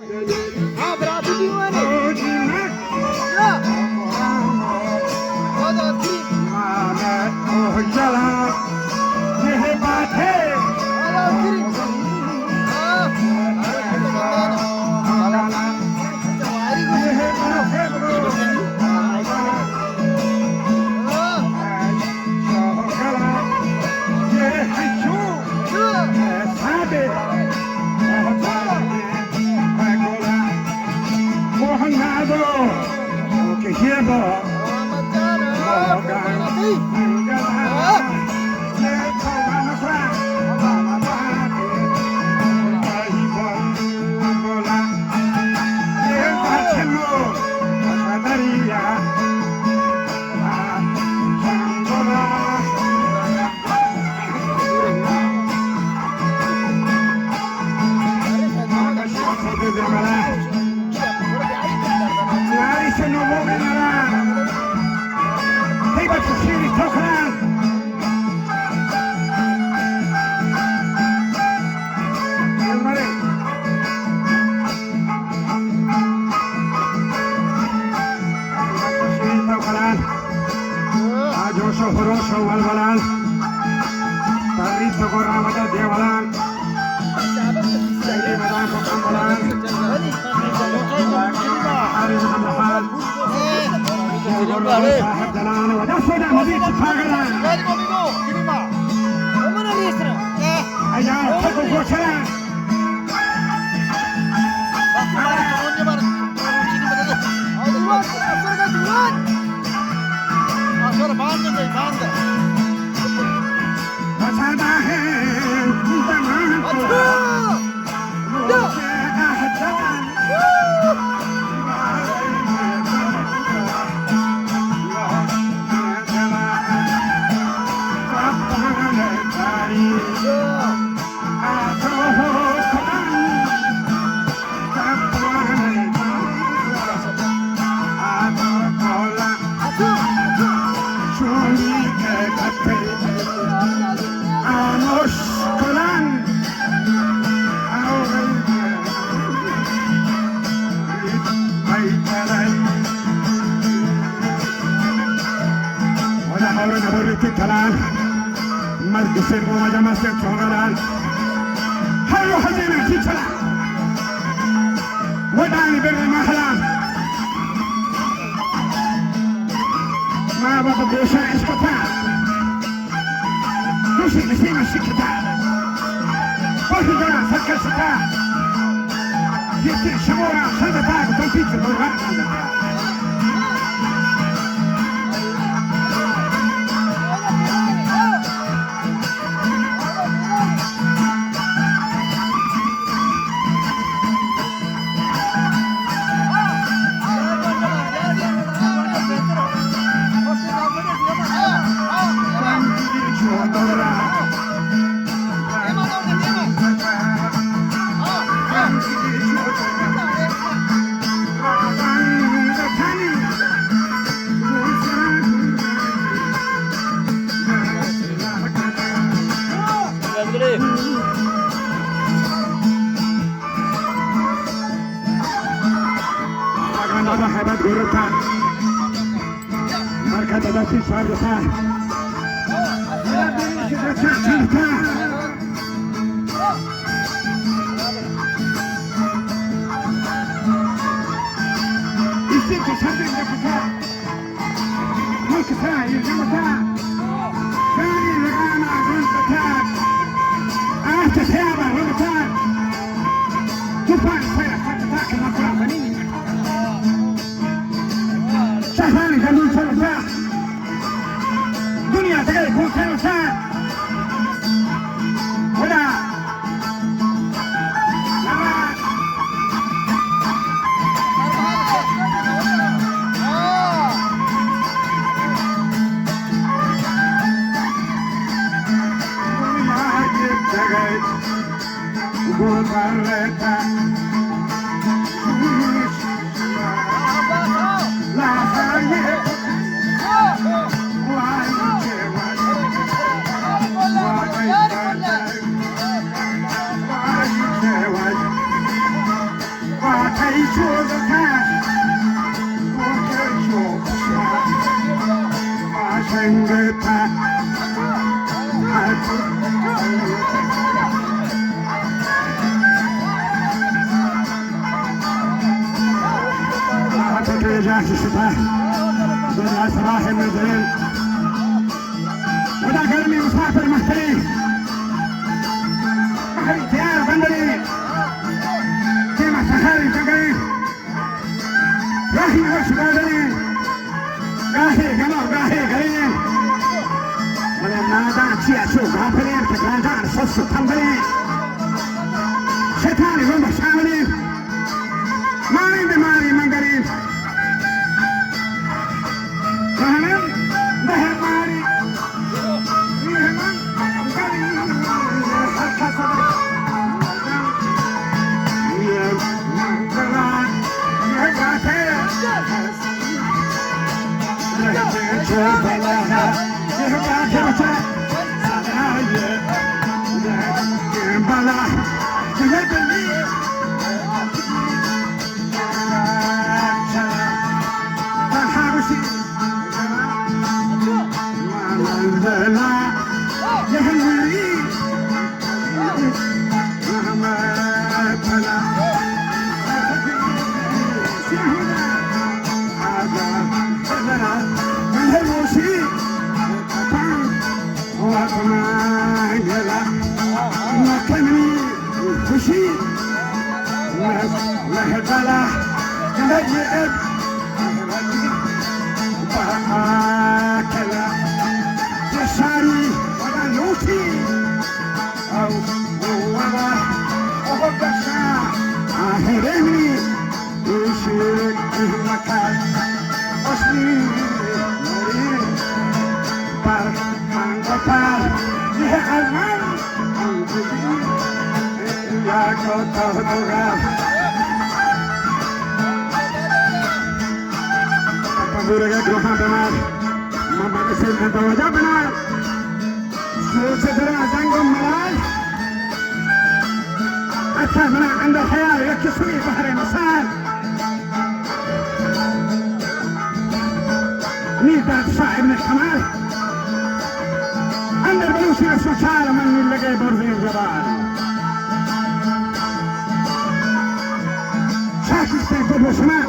हाँ बराबर भी हुआ नहीं हाँ बहुत अच्छी यह बात है دنيا صباح المزين ودا قلبي مسافر محتري محري تيار بندري كيما سهاري تقري راهي وش بادري قاهي قمر قاهي قرين ولما دان شيء شوق غافلين تكران دان صص تنبري شيطاني هم شاملين ماري بماري منقرين عند الحياة يكسوي بحر مسار نيدات صاحب من الكمال عند البلوشي السوشال من اللقي برزي الجبال شاكي استيقظ وشمال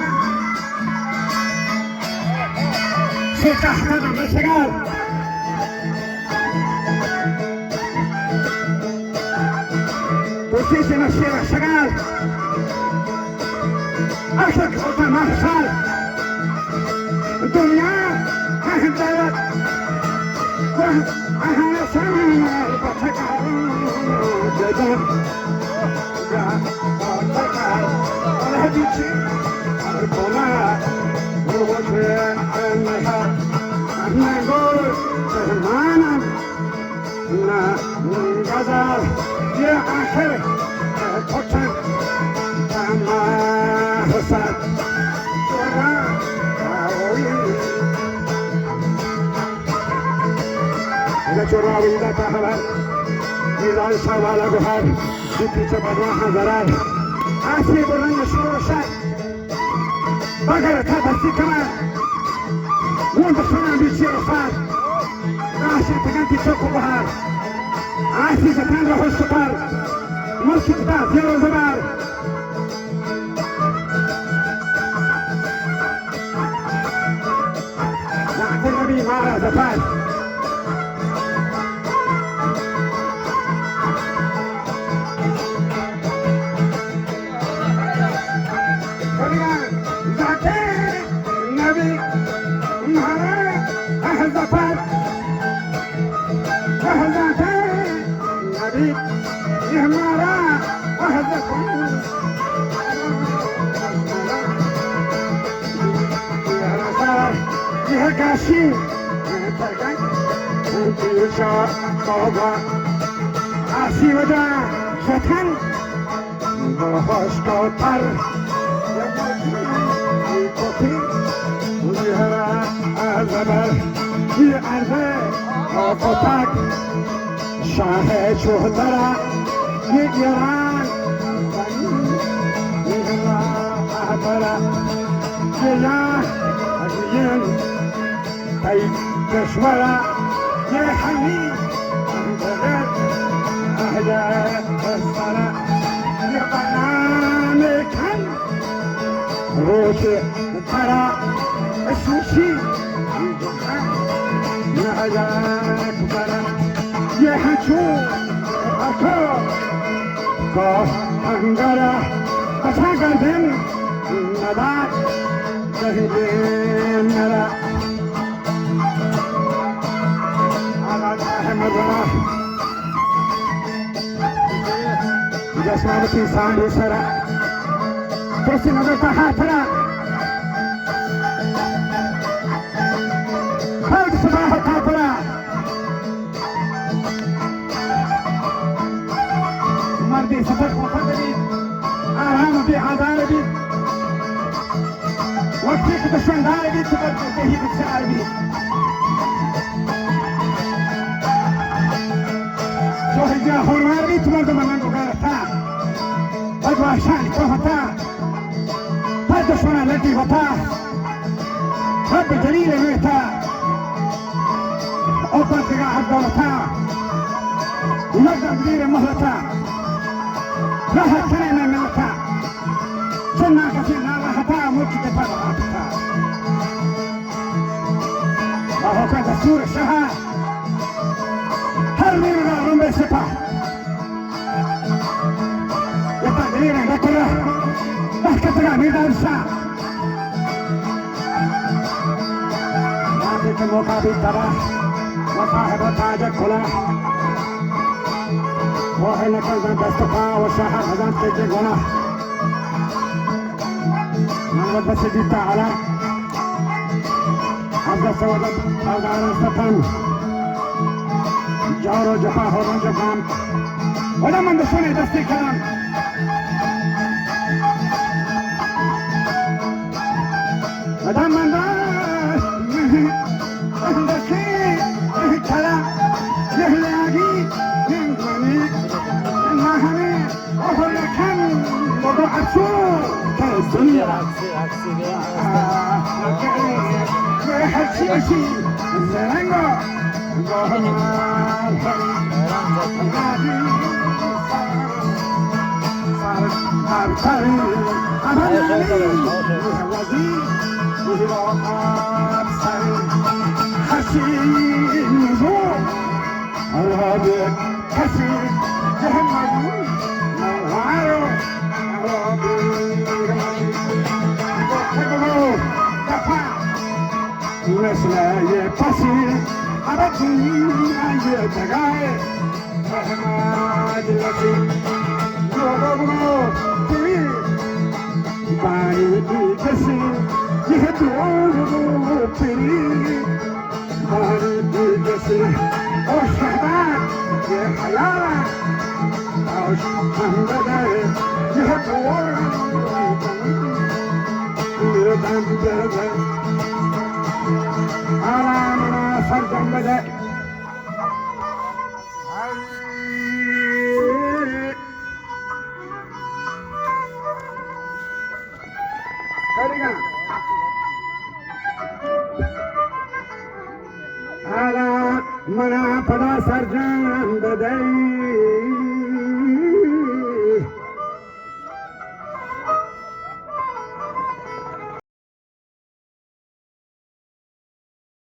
شيخ أحمد بالشغال وسيسي نشير الشغال أشك خطا ما حصل الدنيا أهل دلت وأهل سمين وتكال جدر وتكال والهديتي القناة والوجه النهار نقول سهمانا نغزل يا آخر قطن ما حصل إذا جرابي إذا تهبل إذا سوال أبهر ستي تبرواها زرار آسي برن شروع شك بقر تبسي كمان وانت صنع بيشير صار آسي تقنتي شوكو بهار آسي ستان رحو السطار ملكي كتاب زيرو زبار وعد النبي مارا زفار Kasih, terkait untuk coba asih wajah setan bahas kotor yang ikuti lihat azab di arde kotak syahid syuhara di Iran lihat يا أجيين طيب تشولا يا حميد أهدى الصلاة يا بنامك روشي ترى السوشي يا هداك بلا يا حجو أكو كو أنقرا أتاقدن نداك تهدين نرا على داهم الراه جسمانتي ساني سرا كرسي نظرتا حاترا خلق صباح القاطرة مردي صدق وفضلي آرام بي عذار بي وقتك بشندار بي تبقى تهي بالسعر بي شوهي جا خورمار بي تبقى دمانان بغارتا بدوا شاني كوفتا فدشونا لدي وطا رب جليل ويتا أوبتك عبدالتا نقدر بدير مهلتا لها كلمة ملتا جنة كثيرنا لهتا ملكي تبغاتا وهو كان دستور الشهر هل من غارم بسفا يتقدير ذكره بحكتنا ميدان الشعب يعطيك المقابل تباه وصاحب تاج الكلاه وحين كنت دستقا وشاحر خزان تجي غناه من بس جيت على عبد سودت أودار السطن جارو جفا هورن جفام ولا من دسوني دستي كلام ودام من دستي كلام يهلاقي من غني المهني وهو لكن وضع عكسو كالسنة حسيسي الزرنجو مثل يقصي عبتني أي تغاية مهما جلسي يوضو تري باني تكسي يهدو تري باني تكسي وشهدان يحيانا أوش أمبدأ يهدو يهدو أنا فرد بدأ على منا فدا سرجان بدأ